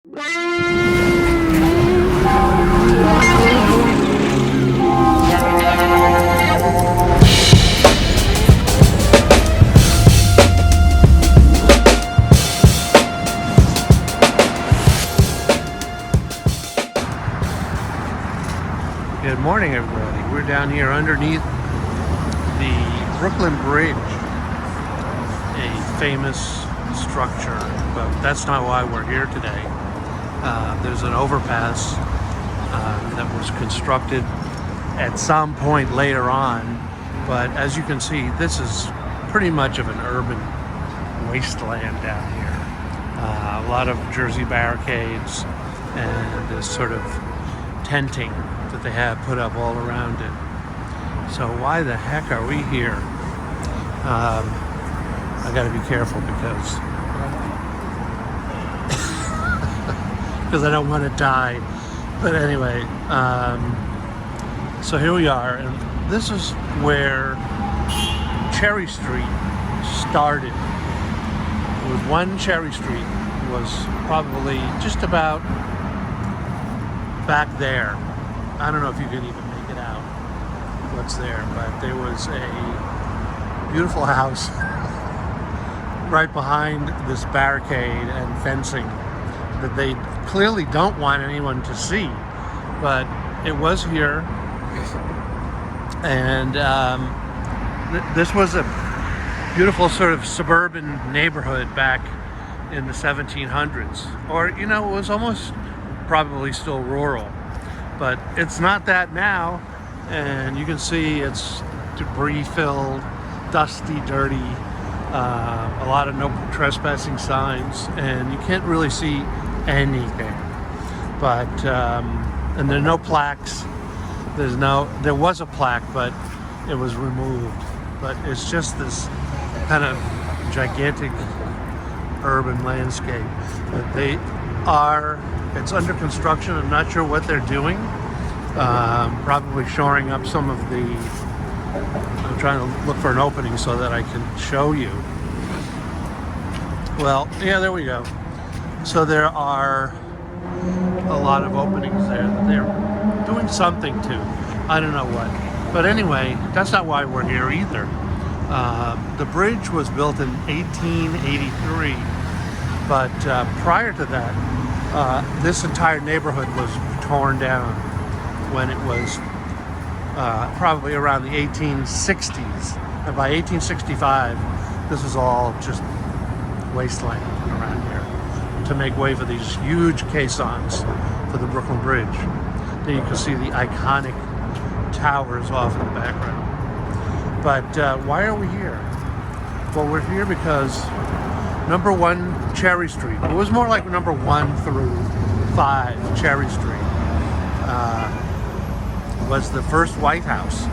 Good morning, everybody. We're down here underneath the Brooklyn Bridge, a famous structure, but that's not why we're here today. There's an overpass that was constructed at some point later on, but as you can see, this is pretty much of an urban wasteland down here. A lot of Jersey barricades and this sort of tenting that they have put up all around it. So why the heck are we here? I gotta be careful because I don't want to die. But anyway, so here we are, and this is where Cherry Street started. It was one Cherry Street, was probably just about back there. I don't know if you can even make it out what's there, but there was a beautiful house right behind this barricade and fencing that they clearly don't want anyone to see, but it was here. And this was a beautiful sort of suburban neighborhood back in the 1700s, or it was almost probably still rural. But it's not that now, and you can see it's debris filled, dusty, dirty, a lot of no trespassing signs, and you can't really see anything. But and there are no plaques. There was a plaque, but it was removed. But it's just this kind of gigantic urban landscape that it's under construction. I'm not sure what they're doing. Probably shoring up some of the... I'm trying to look for an opening so that I can show you. Well, yeah, there we go. So there are a lot of openings there that they're doing something to. I don't know what. But anyway, that's not why we're here either. The bridge was built in 1883, but prior to that, this entire neighborhood was torn down when it was probably around the 1860s. And by 1865, this was all just wasteland around here to make way for these huge caissons for the Brooklyn Bridge. Then you can see the iconic towers off in the background. But why are we here? Well, we're here because number 1 Cherry Street. It was more like number 1 through 5 Cherry Street. Was the first White House.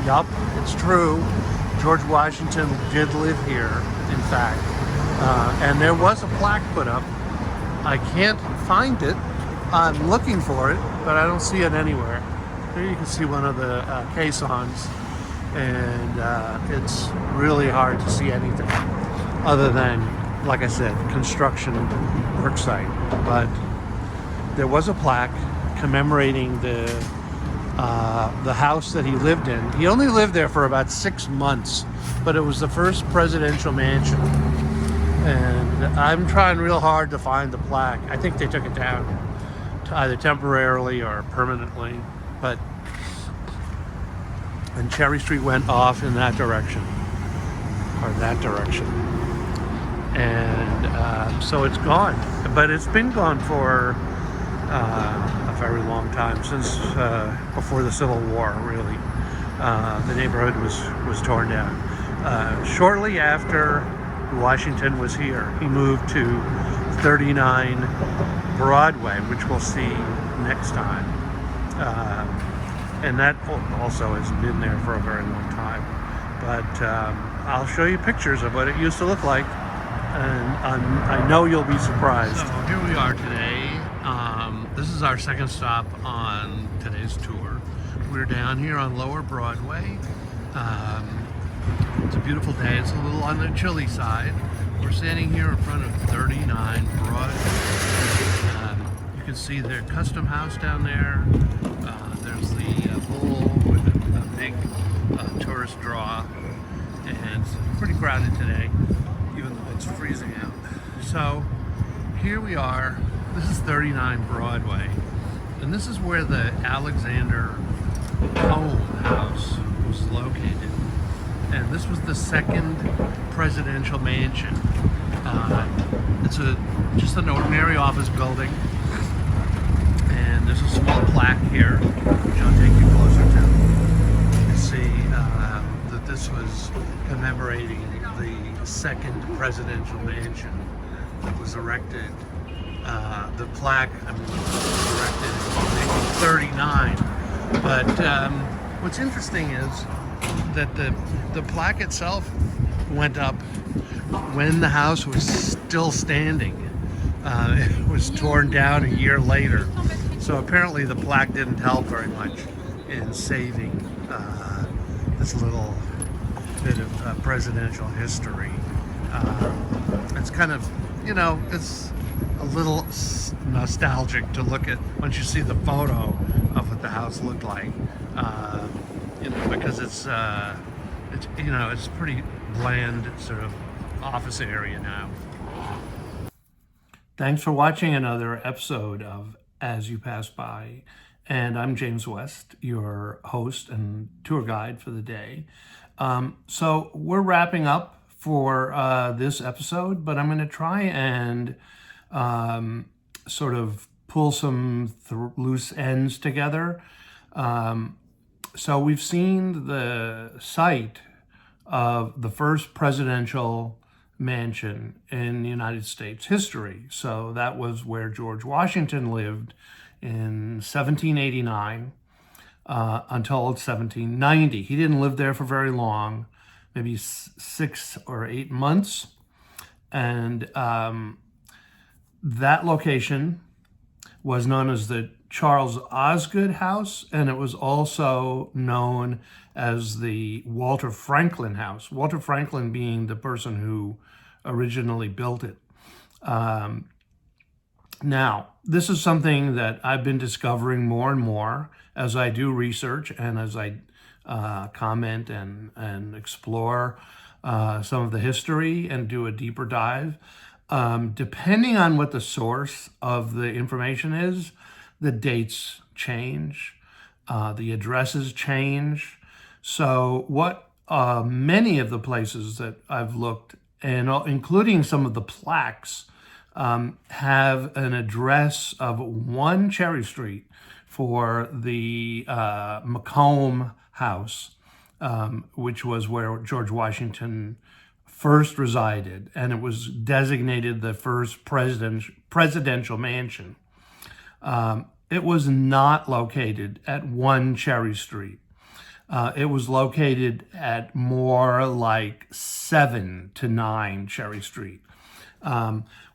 Yup, it's true. George Washington did live here, in fact. And there was a plaque put up. I can't find it. I'm looking for it, but I don't see it anywhere. Here you can see one of the caissons, and it's really hard to see anything other than, like I said, construction work site. But there was a plaque commemorating the house that he lived in. He only lived there for about 6 months, but it was the first presidential mansion. And I'm trying real hard to find the plaque. I think they took it down, either temporarily or permanently. And Cherry Street went off in that direction, or that direction. And so it's gone. But it's been gone for a very long time, since before the Civil War, really. The neighborhood was torn down. Shortly after Washington was here, he moved to 39 Broadway, which we'll see next time. And that also has been there for a very long time. But I'll show you pictures of what it used to look like, and I know you'll be surprised. So here we are today. This is our second stop on today's tour. We're down here on Lower Broadway. It's a beautiful day. It's a little on the chilly side. We're standing here in front of 39 Broadway. can see their custom house down there. There's the bull with a big tourist draw, and it's pretty crowded today, even though it's freezing out. So here we are. This is 39 Broadway, and this is where the Alexander Home House was located. And this was the second presidential mansion. It's just an ordinary office building, and there's a small plaque here, which I'll take you closer to. You can see that this was commemorating the second presidential mansion that was erected. The plaque, was erected in 1939. But what's interesting is that the plaque itself went up when the house was still standing. It was torn down a year later. So apparently the plaque didn't help very much in saving this little bit of presidential history. It's kind of, it's a little nostalgic to look at once you see the photo of what the house looked like. Because it's pretty bland sort of office area now. Thanks for watching another episode of As You Pass By. And I'm James West, your host and tour guide for the day. So we're wrapping up for this episode, but I'm going to try and sort of pull some loose ends together. So we've seen the site of the first presidential mansion in the United States history. So that was where George Washington lived in 1789 until 1790. He didn't live there for very long, maybe 6 or 8 months. And that location was known as the Charles Osgood House, and it was also known as the Walter Franklin House, Walter Franklin being the person who originally built it. Now, this is something that I've been discovering more and more as I do research and as I comment and explore some of the history and do a deeper dive. Depending on what the source of the information is, the dates change, the addresses change. So what many of the places that I've looked, and including some of the plaques, have an address of 1 Cherry Street for the Macomb House, which was where George Washington first resided, and it was designated the first presidential mansion. It was not located at 1 Cherry Street. It was located at more like 7 to 9 Cherry Street.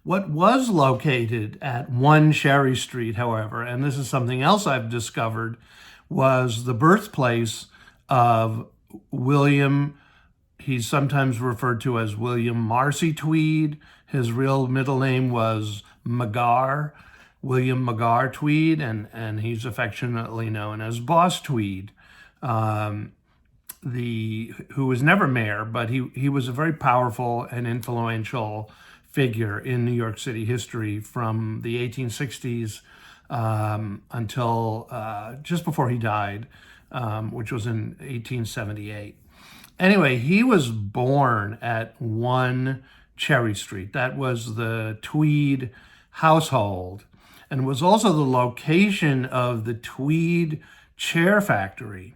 What was located at 1 Cherry Street, however, and this is something else I've discovered, was the birthplace of William. He's sometimes referred to as William Marcy Tweed. His real middle name was Magar, William Magar Tweed, and he's affectionately known as Boss Tweed, who was never mayor, but he was a very powerful and influential figure in New York City history from the 1860s until just before he died, which was in 1878. Anyway, he was born at 1 Cherry Street. That was the Tweed household, and was also the location of the Tweed chair factory,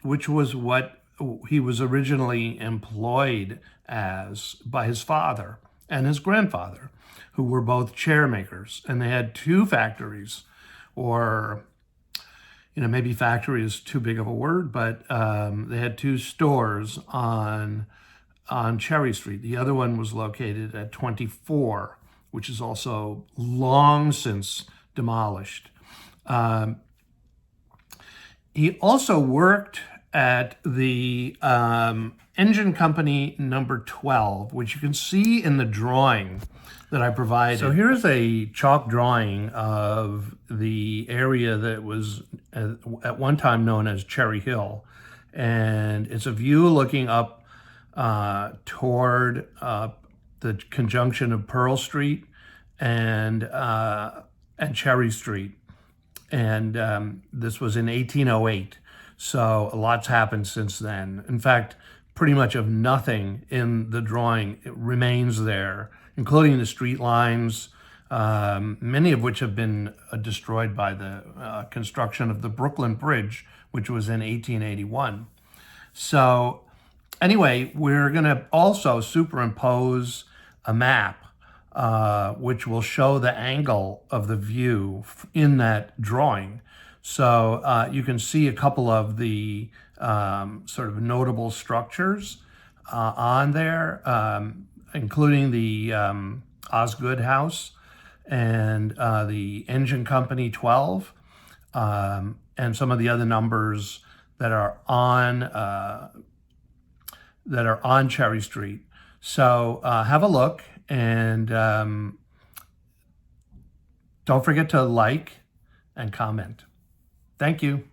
which was what he was originally employed as by his father and his grandfather, who were both chair makers. And they had 2 factories, or maybe factory is too big of a word, but they had 2 stores on Cherry Street. The other one was located at 24, which is also long since demolished. He also worked at the engine company number 12, which you can see in the drawing that I provided. So here's a chalk drawing of the area that was at one time known as Cherry Hill. And it's a view looking up toward the conjunction of Pearl Street and Cherry Street. And this was in 1808. So a lot's happened since then. In fact, pretty much of nothing in the drawing remains there, including the street lines, many of which have been destroyed by the construction of the Brooklyn Bridge, which was in 1881. So anyway, we're going to also superimpose a map which will show the angle of the view in that drawing. So you can see a couple of the sort of notable structures on there, including the Osgood House and the Engine Company 12, and some of the other numbers that are on Cherry Street. So have a look, and don't forget to like and comment. Thank you.